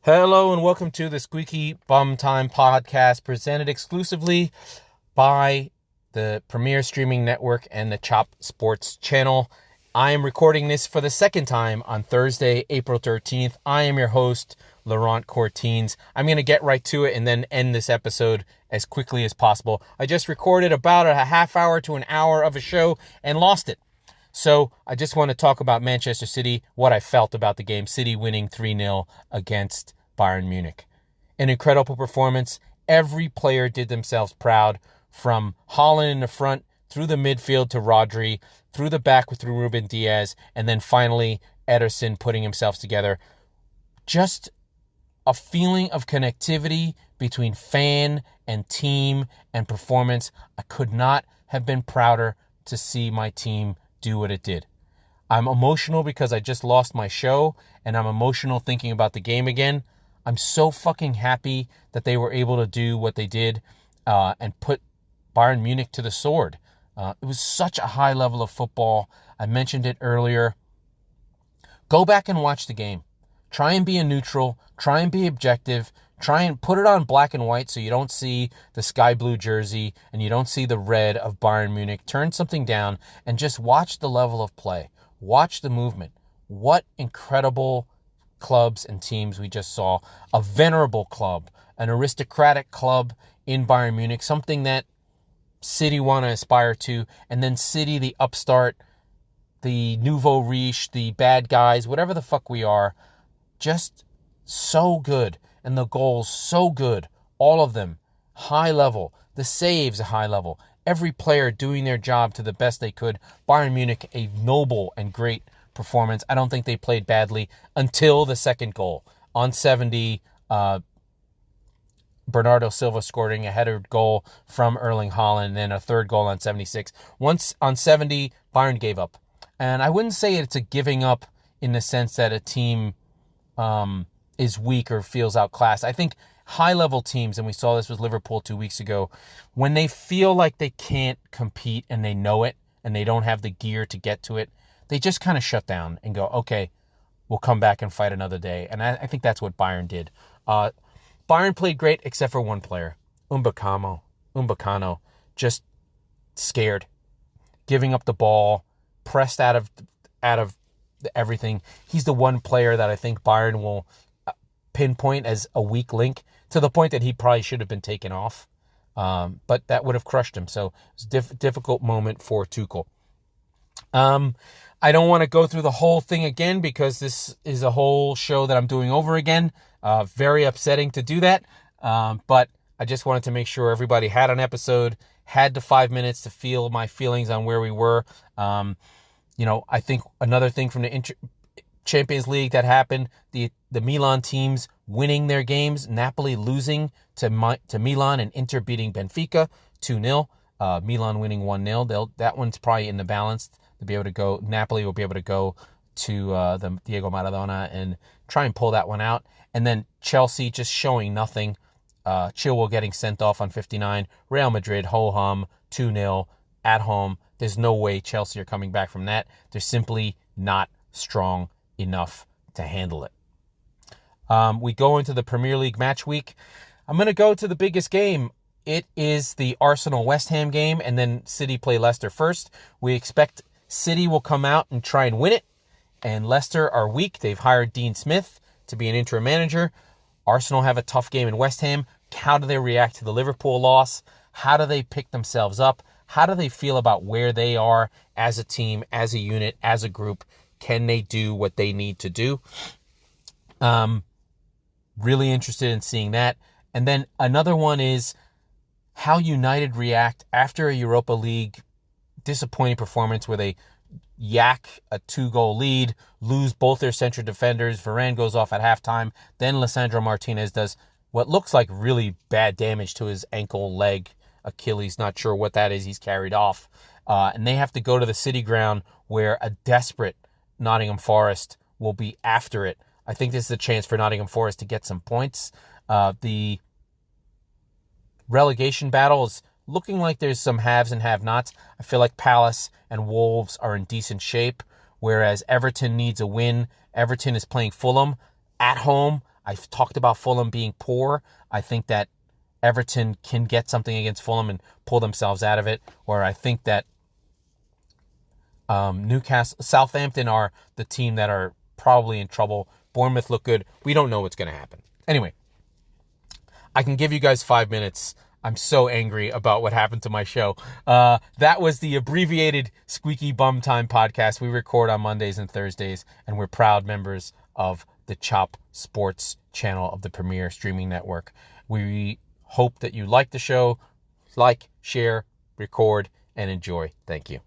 Hello and welcome to the Squeaky Bum Time podcast, presented exclusively by the Premier Streaming Network and the Chop Sports channel. I am recording this for the second time on Thursday, April 13th. I am your host, Laurent Cortines. I'm going to get right to it and then end this episode as quickly as possible. I just recorded about a half hour to an hour of a show and lost it. So I just want to talk about Manchester City, what I felt about the game. City winning 3-0 against Bayern Munich. An incredible performance. Every player did themselves proud, from Haaland in the front, through the midfield to Rodri, through the back through Ruben Diaz, and then finally Ederson putting himself together. Just a feeling of connectivity between fan and team and performance. I could not have been prouder to see my team do what it did. I'm emotional because I just lost my show, and I'm emotional thinking about the game again. I'm so fucking happy that they were able to do what they did and put Bayern Munich to the sword. It was such a high level of football. I mentioned it earlier. Go back and watch the game. Try and be a neutral. Try and be objective. Try and put it on black and white so you don't see the sky blue jersey and you don't see the red of Bayern Munich. Turn something down and just watch the level of play. Watch the movement. What incredible clubs and teams we just saw. A venerable club, an aristocratic club in Bayern Munich, something that City want to aspire to, and then City, the upstart, the nouveau riche, the bad guys, whatever the fuck we are, just so good. And the goals, so good. All of them, high level. The saves, a high level. Every player doing their job to the best they could. Bayern Munich, a noble and great performance. I don't think they played badly until the second goal. On 70, Bernardo Silva scoring a header goal from Erling Haaland, and then a third goal on 76. Once on 70, Bayern gave up. And I wouldn't say it's a giving up in the sense that a team is weak or feels outclassed. I think high-level teams, and we saw this with Liverpool 2 weeks ago, when they feel like they can't compete and they know it and they don't have the gear to get to it, they just kind of shut down and go, okay, we'll come back and fight another day. And I think that's what Bayern did. Bayern played great except for one player, Upamecano, just scared, giving up the ball, pressed out of everything. He's the one player that I think Bayern will pinpoint as a weak link, to the point that he probably should have been taken off. But that would have crushed him. So it's a difficult moment for Tuchel. I don't want to go through the whole thing again because this is a whole show that I'm doing over again. Very upsetting to do that. But I just wanted to make sure everybody had an episode, had the 5 minutes to feel my feelings on where we were. I think another thing from the Champions League that happened, the Milan teams winning their games, Napoli losing to Milan, and Inter beating Benfica 2-0, Milan winning 1-0. That one's probably in the balance to be able to go. Napoli will be able to go to the Diego Maradona and try and pull that one out. And then Chelsea just showing nothing. Chilwell getting sent off on 59. Real Madrid, ho-hum, 2-0 at home. There's no way Chelsea are coming back from that. They're simply not strong enough to handle it. We go into the Premier League match week. I'm going to go to the biggest game. It is the Arsenal-West Ham game, and then City play Leicester first. We expect City will come out and try and win it, and Leicester are weak. They've hired Dean Smith to be an interim manager. Arsenal have a tough game in West Ham. How do they react to the Liverpool loss? How do they pick themselves up? How do they feel about where they are as a team, as a unit, as a group? Can they do what they need to do? Really interested in seeing that. And then another one is how United react after a Europa League disappointing performance where they yak a 2-goal lead, lose both their central defenders. Varane goes off at halftime. Then Lisandro Martinez does what looks like really bad damage to his ankle, leg, Achilles. Not sure what that is. He's carried off. And they have to go to the City ground where a desperate Nottingham Forest will be after it. I think this is a chance for Nottingham Forest to get some points. The relegation battle is looking like there's some haves and have-nots. I feel like Palace and Wolves are in decent shape, whereas Everton needs a win. Everton is playing Fulham at home. I've talked about Fulham being poor. I think that Everton can get something against Fulham and pull themselves out of it. Or I think that Southampton are the team that are probably in trouble. Bournemouth look good. We don't know what's going to happen. Anyway, I can give you guys 5 minutes. I'm so angry about what happened to my show. That was the abbreviated Squeaky Bum Time podcast. We record on Mondays and Thursdays, and we're proud members of the Chop Sports channel of the Premier Streaming Network. We hope that you like the show. Like, share, record, and enjoy. Thank you.